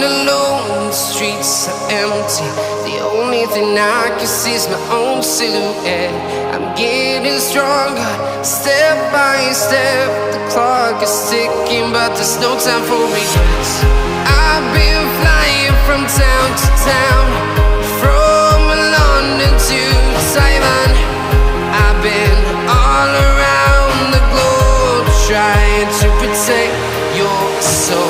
alone, the streets are empty. The only thing I can see is my own silhouette. I'm getting stronger, step by step. The clock is ticking, but there's no time for regrets. I've been flying from town to town, from London to Taiwan. I've been all around the globe, trying to protect your soul.